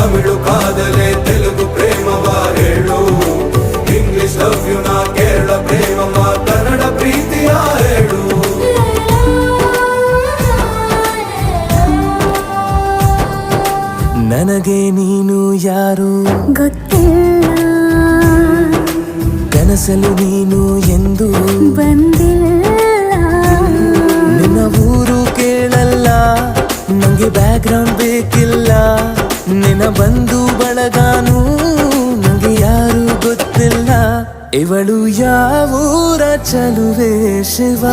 ತಮಿಳು ಕಾದಲೆ ತೆಲುಗು ಪ್ರೇಮವ ಹೇಳು, English love you ನಾ ಕೇರಳ ಪ್ರೇಮವ ಕನ್ನಡ ಪ್ರೀತಿಯ ಹೇಳು. ನನಗೆ ನೀನು ಯಾರು ಗೊತ್ತಿಲ್ಲ, ಕನಸಲು ನೀನು ಎಂದು ಬಂದಿಲ್ಲ. ನಿನ್ನ ಊರು ಕೇಳಲ್ಲ, ನಂಗೆ ಬ್ಯಾಕ್ ಗ್ರೌಂಡ್ ಬೇಕಿಲ್ಲ. ನಿನ್ನ ಬಂಧು ಬಳಗಾನು ನಂಗೆ ಯಾರು ಗೊತ್ತಿಲ್ಲ. ಇವಳು ಯಾವೂರ ಚಲುವೆ ಶಿವ.